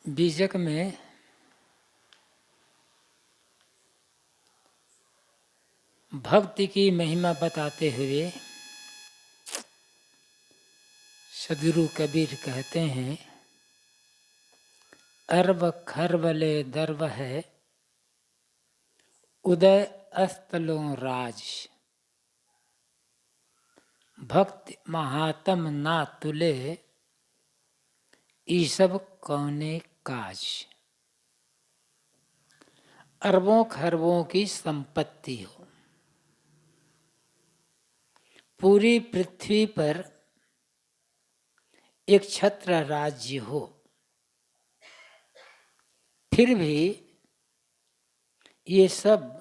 बीजक में भक्ति की महिमा बताते हुए सदगुरु कबीर कहते हैं, अरब खरबले दर्व है उदय अस्तलों राज, भक्ति महात्म ना तुले ईसब कौने काज। अरबों खरबों की संपत्ति हो, पूरी पृथ्वी पर एक छत्र राज्य हो, फिर भी ये सब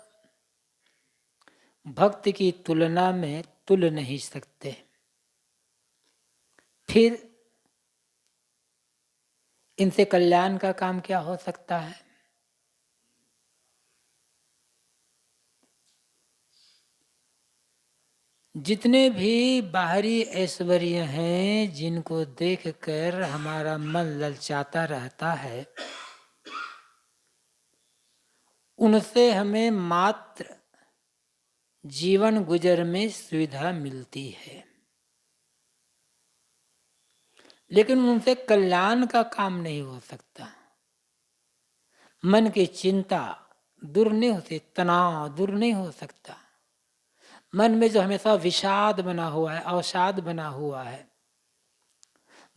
भक्ति की तुलना में तुल नहीं सकते। फिर इनसे कल्याण का काम क्या हो सकता है? जितने भी बाहरी ऐश्वर्य हैं जिनको देखकर हमारा मन ललचाता रहता है, उनसे हमें मात्र जीवन गुजर में सुविधा मिलती है, लेकिन उनसे कल्याण का काम नहीं हो सकता। मन की चिंता दूर नहीं होती, तनाव दूर नहीं हो सकता। मन में जो हमेशा विषाद बना हुआ है, अवसाद बना हुआ है,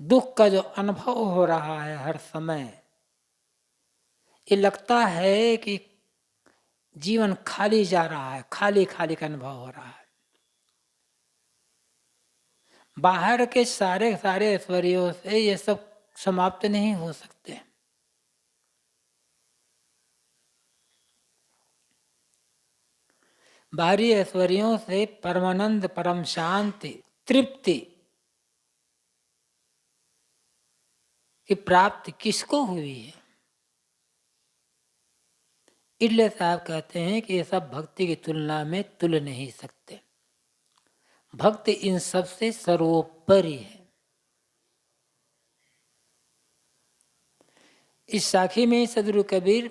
दुख का जो अनुभव हो रहा है हर समय, ये लगता है कि जीवन खाली जा रहा है, खाली खाली का अनुभव हो रहा है। बाहर के सारे ऐश्वर्यों से ये सब समाप्त नहीं हो सकते। बाहरी ऐश्वर्यों से परमानंद, परम शांति, तृप्ति की प्राप्ति किसको हुई है? इसलिए साहब कहते हैं कि ये सब भक्ति की तुलना में तुल नहीं सकते। भक्ति इन सब से सर्वोपरि है। इस साखी में सदगुरु कबीर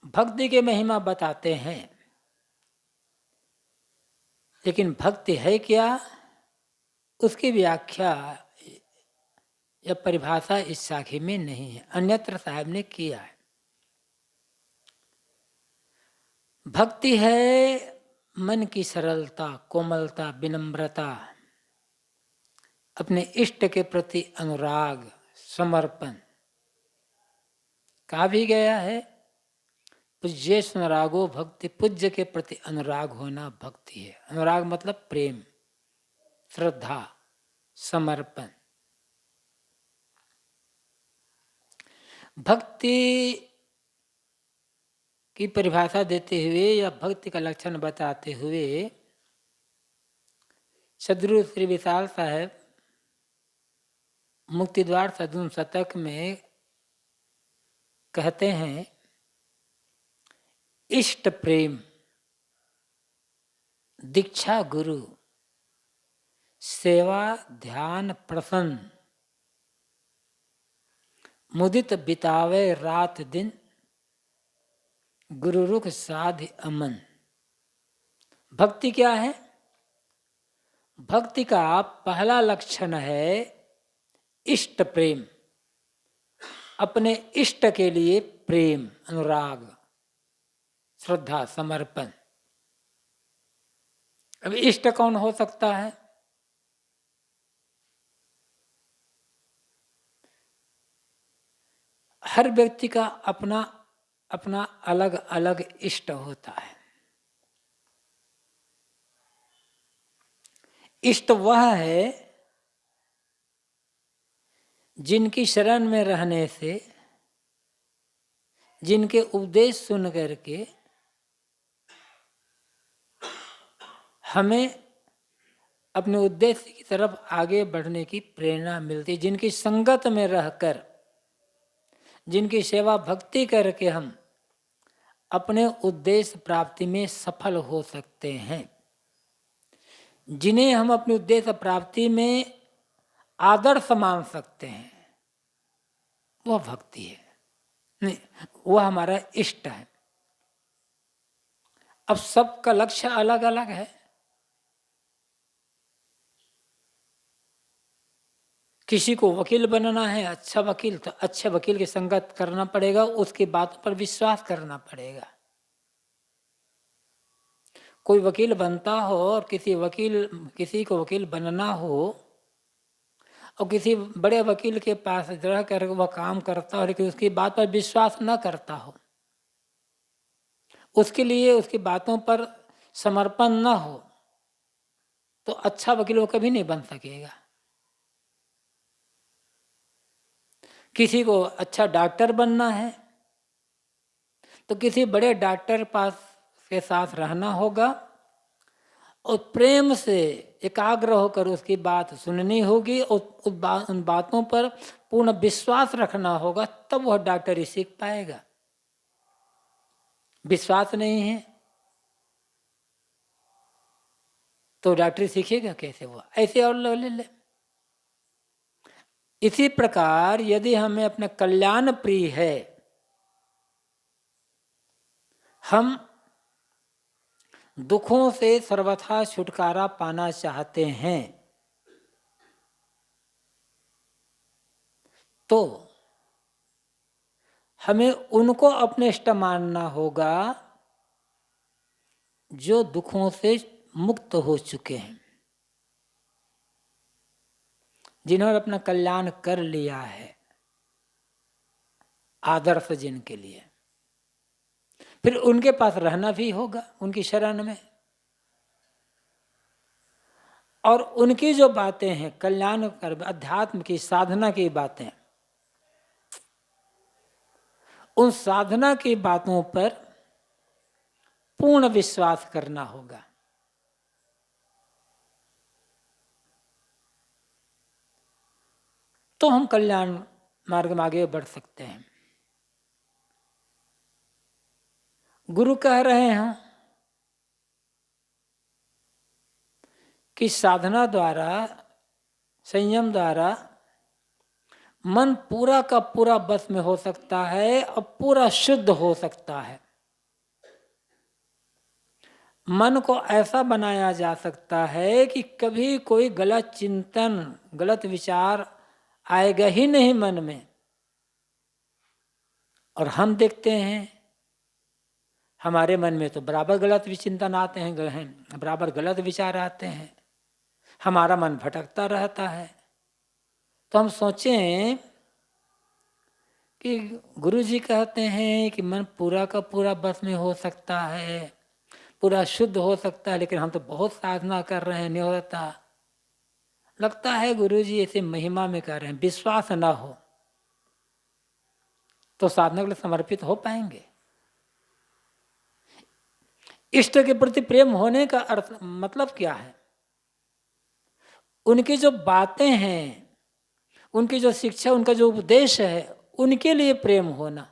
भक्ति के महिमा बताते हैं, लेकिन भक्ति है क्या, उसकी व्याख्या या परिभाषा इस साखी में नहीं है, अन्यत्र साहब ने किया है। भक्ति है मन की सरलता, कोमलता, विनम्रता, अपने इष्ट के प्रति अनुराग, समर्पण। कहा भी गया है, पूज्य अनुरागो भक्ति, पूज्य के प्रति अनुराग होना भक्ति है। अनुराग मतलब प्रेम, श्रद्धा, समर्पण। भक्ति की परिभाषा देते हुए या भक्ति का लक्षण बताते हुए सदगुरु श्री विशाल साहब मुक्तिद्वार सद्गुण शतक में कहते हैं, इष्ट प्रेम, दीक्षा गुरु, सेवा ध्यान प्रसन्न, मुदित बितावे रात दिन, गुरु रुख साध अमन। भक्ति क्या है? भक्ति का पहला लक्षण है इष्ट प्रेम, अपने इष्ट के लिए प्रेम, अनुराग, श्रद्धा, समर्पण। अब इष्ट कौन हो सकता है? हर व्यक्ति का अपना अपना अलग अलग इष्ट होता है। इष्ट वह है जिनकी शरण में रहने से, जिनके उपदेश सुन करके हमें अपने उद्देश्य की तरफ आगे बढ़ने की प्रेरणा मिलती, जिनकी संगत में रहकर, जिनकी सेवा भक्ति करके हम अपने उद्देश्य प्राप्ति में सफल हो सकते हैं, जिन्हें हम अपने उद्देश्य प्राप्ति में आदर्श मान सकते हैं, वह भक्ति है। नहीं, वह हमारा इष्ट है। अब सबका लक्ष्य अलग अलग है। किसी को वकील बनना है, अच्छा वकील, तो अच्छे वकील की संगत करना पड़ेगा, उसकी बातों पर विश्वास करना पड़ेगा। कोई वकील बनता हो और किसी को वकील बनना हो और किसी बड़े वकील के पास रह कर वह काम करता हो लेकिन उसकी बात पर विश्वास न करता हो, उसके लिए उसकी बातों पर समर्पण न हो, तो अच्छा वकील वो कभी नहीं बन सकेगा। किसी को अच्छा डॉक्टर बनना है तो किसी बड़े डॉक्टर पास के साथ रहना होगा और प्रेम से एकाग्र होकर उसकी बात सुननी होगी और उन बातों पर पूर्ण विश्वास रखना होगा, तब वह डॉक्टरी सीख पाएगा। विश्वास नहीं है तो डॉक्टरी सीखेगा कैसे? वो ऐसे और ले ले। इसी प्रकार यदि हमें अपना कल्याण प्रिय है, हम दुखों से सर्वथा छुटकारा पाना चाहते हैं, तो हमें उनको अपने इष्ट मानना होगा जो दुखों से मुक्त हो चुके हैं, जिन्होंने अपना कल्याण कर लिया है, आदर्श जिनके लिए। फिर उनके पास रहना भी होगा, उनकी शरण में। और उनकी जो बातें हैं कल्याण कर अध्यात्म की साधना की बातें, उन साधना की बातों पर पूर्ण विश्वास करना होगा। तो हम कल्याण मार्ग में आगे बढ़ सकते हैं। गुरु कह रहे हैं कि साधना द्वारा, संयम द्वारा मन पूरा का पूरा बस में हो सकता है और पूरा शुद्ध हो सकता है। मन को ऐसा बनाया जा सकता है कि कभी कोई गलत चिंतन, गलत विचार आएगा ही नहीं मन में। और हम देखते हैं हमारे मन में तो बराबर गलत चिंतन आते हैं, बराबर गलत विचार आते हैं, हमारा मन भटकता रहता है। तो हम सोचें कि गुरु जी कहते हैं कि मन पूरा का पूरा बस में हो सकता है, पूरा शुद्ध हो सकता है, लेकिन हम तो बहुत साधना कर रहे हैं, नहीं होता। लगता है गुरु जी ऐसे महिमा में कर रहे हैं। विश्वास ना हो तो साधना के लिए समर्पित हो पाएंगे? इष्ट के प्रति प्रेम होने का अर्थ मतलब क्या है? उनकी जो बातें हैं, उनकी जो शिक्षा, उनका जो उपदेश है, उनके लिए प्रेम होना।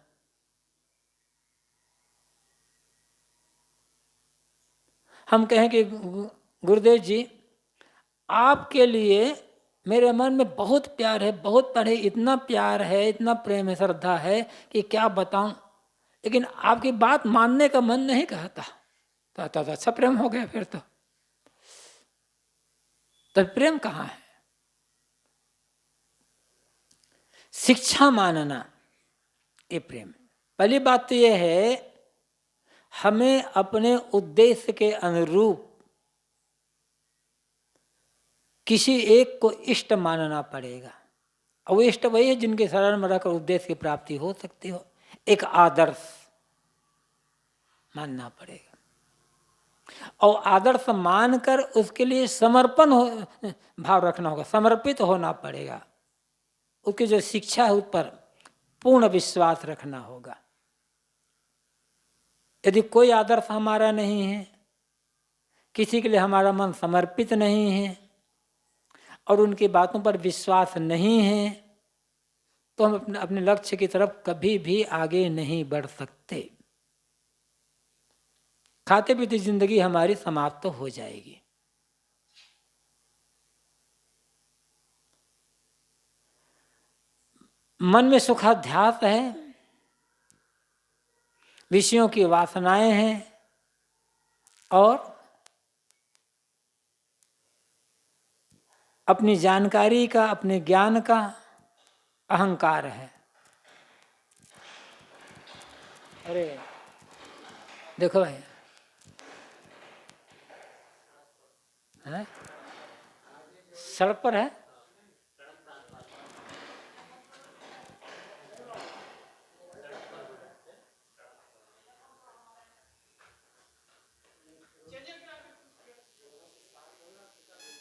हम कहें कि गुरुदेव जी आपके लिए मेरे मन में बहुत प्यार है, बहुत पढ़े, इतना प्यार है, इतना प्रेम है, श्रद्धा है कि क्या बताऊं, लेकिन आपकी बात मानने का मन नहीं कहता। तो अच्छा प्रेम हो गया फिर तो प्रेम कहाँ है? शिक्षा मानना ये प्रेम। पहली बात तो यह है हमें अपने उद्देश्य के अनुरूप किसी एक को इष्ट मानना पड़ेगा। और वो इष्ट वही है जिनके शरण में रहकर उद्देश्य की प्राप्ति हो सकती हो। एक आदर्श मानना पड़ेगा और आदर्श मानकर उसके लिए समर्पण भाव रखना होगा, समर्पित होना पड़ेगा। उसकी जो शिक्षा है उस पर पूर्ण विश्वास रखना होगा। यदि कोई आदर्श हमारा नहीं है, किसी के लिए हमारा मन समर्पित नहीं है और उनकी बातों पर विश्वास नहीं है, तो हम अपने लक्ष्य की तरफ कभी भी आगे नहीं बढ़ सकते। खाते पीते जिंदगी हमारी समाप्त तो हो जाएगी। मन में सुखाध्यास है विषयों की वासनाएं हैं और अपनी जानकारी का, अपने ज्ञान का अहंकार है। अरे देखो भाई, है सड़क पर है।